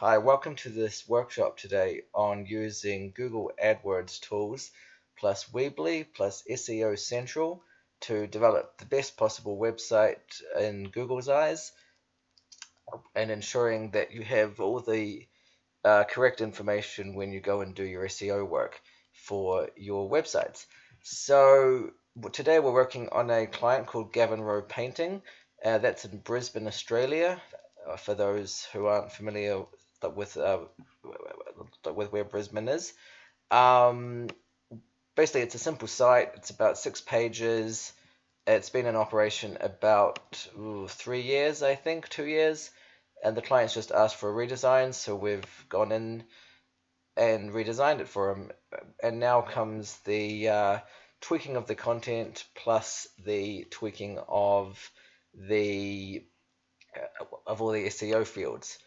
Hi, welcome to this workshop today on using Google AdWords tools plus Weebly plus Seo Central to develop the best possible website in Google's eyes and ensuring that you have all the correct information when you go and do your SEO work for your websites. So today we're working on a client called Gavin Rowe Painting. That's in Brisbane, Australia. For those who aren't familiar with where Brisbane is, um, basically it's a simple site. It's about 6 pages. It's been in operation about 3 years, I think, 2 years, and the client's just asked for a redesign, so we've gone in and redesigned it for him. And now comes the tweaking of the content plus the tweaking the of all the SEO fields.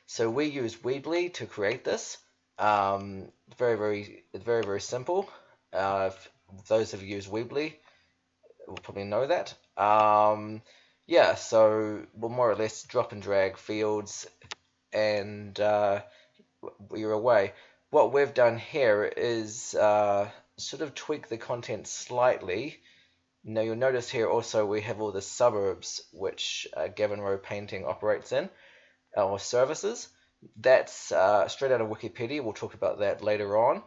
So we use Weebly to create this. Very simple. If those of you use Weebly will probably know that. Yeah, so we'll more or less drop and drag fields and you're away. What we've done here is sort of tweak the content slightly. Now you'll notice here also we have all the suburbs which Gavin Rowe Painting operates in, or services. That's straight out of Wikipedia. We'll talk about that later on,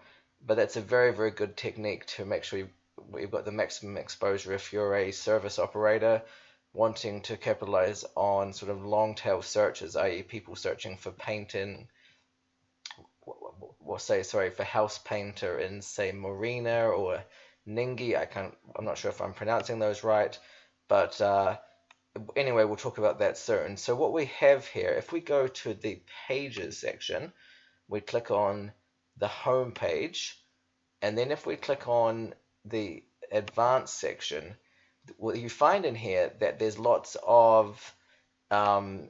but that's a very good technique to make sure you've got the maximum exposure if you're a service operator wanting to capitalize on sort of long tail searches, i.e. people searching for painting, we'll say, sorry, for house painter in, say, Morena or Ningi. I'm not sure if I'm pronouncing those right, but anyway, we'll talk about that soon. So what we have here, if we go to the pages section, we click on the home page, and then if we click on the advanced section, what you find in here that there's lots of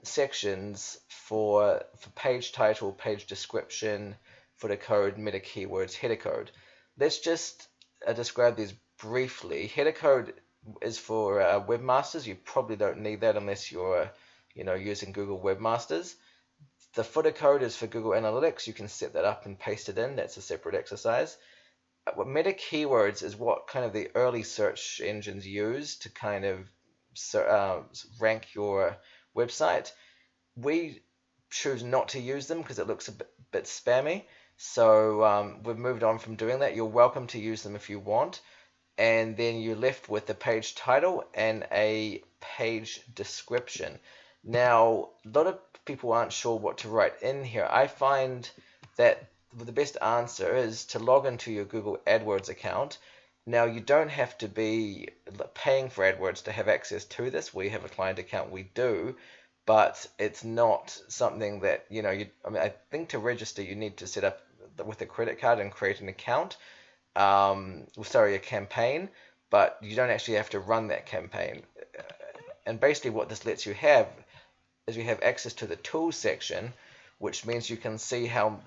sections for page title, page description, footer code, meta keywords, header code. Let's just describe these briefly. Header code is for webmasters. You probably don't need that unless you're using Google Webmasters. The footer code is for Google Analytics. You can set that up and paste it in. That's a separate exercise. What meta keywords is what kind of the early search engines use to kind of rank your website. We choose not to use them because it looks a bit spammy. So we've moved on from doing that. You're welcome to use them if you want. And then you're left with the page title and a page description. Now, a lot of people aren't sure what to write in here. I find that the best answer is to log into your Google AdWords account. Now, you don't have to be paying for AdWords to have access to this. We have a client account, we do, but it's not something that, I think to register you need to set up with a credit card and create an account. A campaign, but you don't actually have to run that campaign. And basically what this lets you have is you have access to the tools section, which means you can see how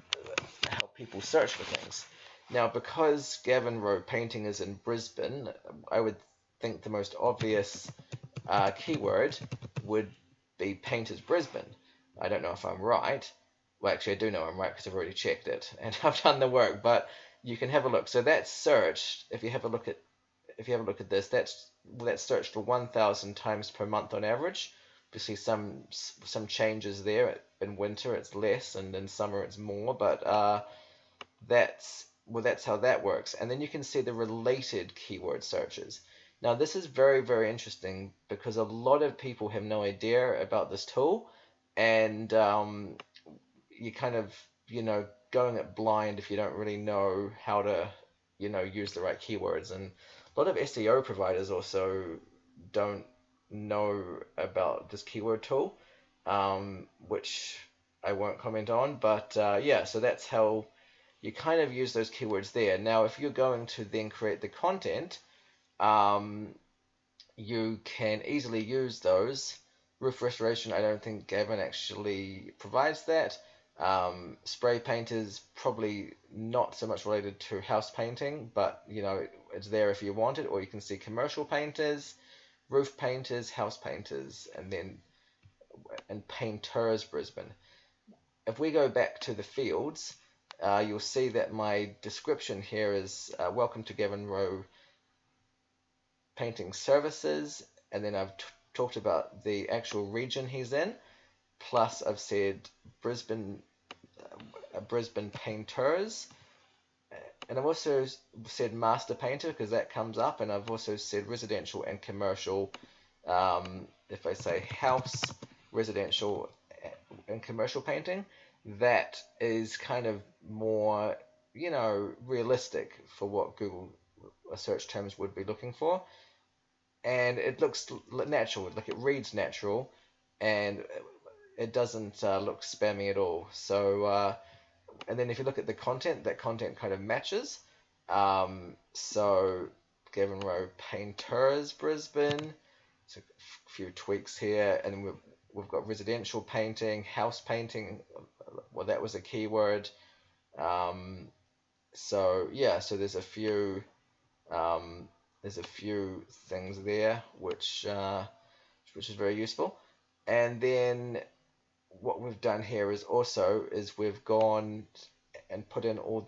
people search for things. Now, because Gavin Rowe Painting is in Brisbane, I would think the most obvious keyword would be Painters Brisbane. I don't know if I'm right. Well, actually, I do know I'm right because I've already checked it and I've done the work. But you can have a look. So that's searched. If you have a look at this, that's searched for 1,000 times per month on average. You see some changes there. In winter it's less, and in summer it's more. But that's how that works. And then you can see the related keyword searches. Now this is very interesting because a lot of people have no idea about this tool, and you kind of going it blind if you don't really know how to use the right keywords. And a lot of SEO providers also don't know about this keyword tool, which I won't comment on, but yeah, so that's how you kind of use those keywords there. Now if you're going to then create the content, you can easily use those. Roof restoration, I don't think Gavin actually provides that. Spray painters, probably not so much related to house painting, but it's there if you want it. Or you can see commercial painters, roof painters, house painters, and painters Brisbane. if we go back to the fields, you'll see that my description here is welcome to Gavin Rowe Painting Services, and then I've talked about the actual region he's in, plus I've said Brisbane painters, and I've also said master painter because that comes up, and I've also said residential and commercial. If I say house, residential, and commercial painting, that is kind of more, realistic for what Google search terms would be looking for. And it looks natural, like it reads natural, and it doesn't look spammy at all. So, and then if you look at the content, that content kind of matches. So Gavin Rowe Painters Brisbane. So a few tweaks here, and we've got residential painting, house painting. Well, that was a keyword. So yeah, so there's a few things there which is very useful. And then what we've done here is we've gone and put in all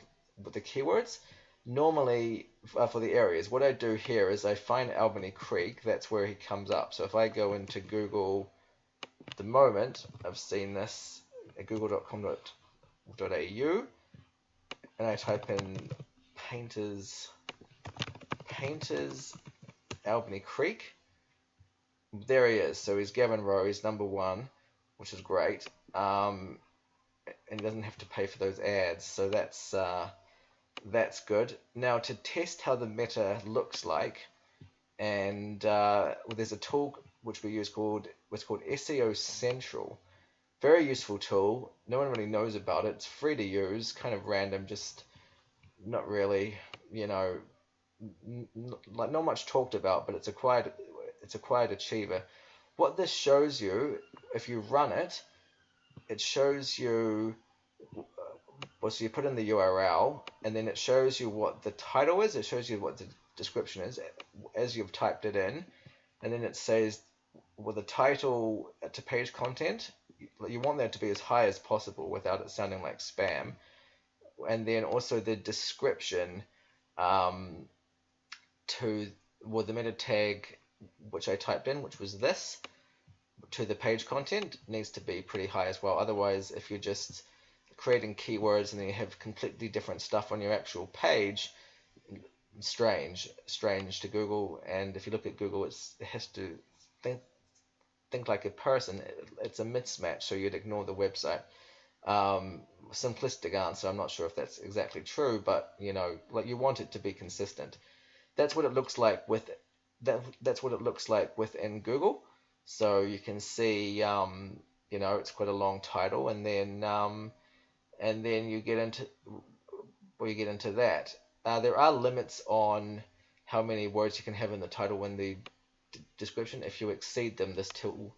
the keywords. Normally for the areas, what I do here is I find Albany Creek. That's where he comes up. So if I go into Google, at the moment I've seen this at google.com.au, and I type in painters Albany Creek. There he is. So he's Gavin Rowe. He's number 1, which is great. And he doesn't have to pay for those ads. So that's good. Now to test how the meta looks like, and there's a tool which we use called Seo Central. Very useful tool. No one really knows about it. It's free to use, kind of random, just not really, like not much talked about, but it's a quiet achiever. What this shows you, if you run it, it shows you. Well, so you put in the URL, and then it shows you what the title is. It shows you what the description is as you've typed it in, and then it says, well, the title to page content, you want that to be as high as possible without it sounding like spam, and then also the description to the meta tag which I typed in, which was this, to the page content needs to be pretty high as well. Otherwise, if you're just creating keywords and then you have completely different stuff on your actual page, strange to Google. And if you look at Google, it has to think like a person. It's a mismatch, so you'd ignore the website. Simplistic answer. I'm not sure if that's exactly true, but like you want it to be consistent. That's what it looks like that's what it looks like within Google. So you can see, it's quite a long title, and then you get into that. There are limits on how many words you can have in the title and the description. If you exceed them, this tool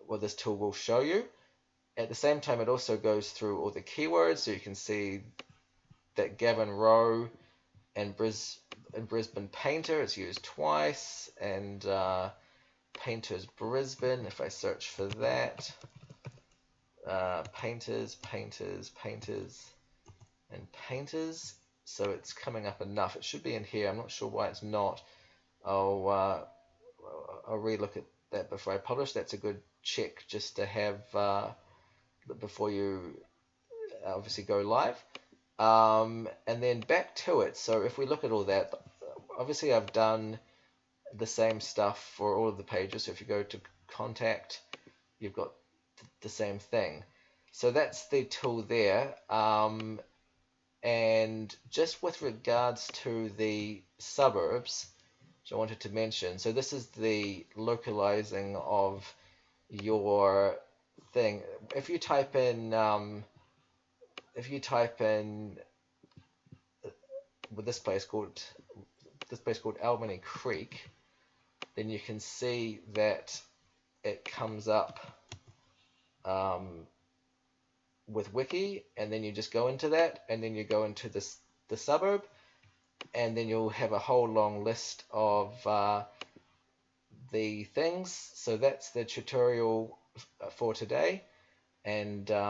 will show you. At the same time, it also goes through all the keywords, so you can see that Gavin Rowe and Brisbane Painter, it's used twice, and Painters Brisbane, if I search for that, painters, and painters, so it's coming up enough. It should be in here. I'm not sure why it's not. I'll relook at that before I publish. That's a good check just to have before you obviously go live. And then back to it. So if we look at all that, obviously I've done the same stuff for all of the pages. So if you go to contact, you've got the same thing. So that's the tool there. And just with regards to the suburbs, which I wanted to mention, so this is the localizing of your thing. If you type in with this place called Albany Creek, then you can see that it comes up with wiki, and then you just go into that, and then you go into the suburb, and then you'll have a whole long list of the things. So that's the tutorial for today, and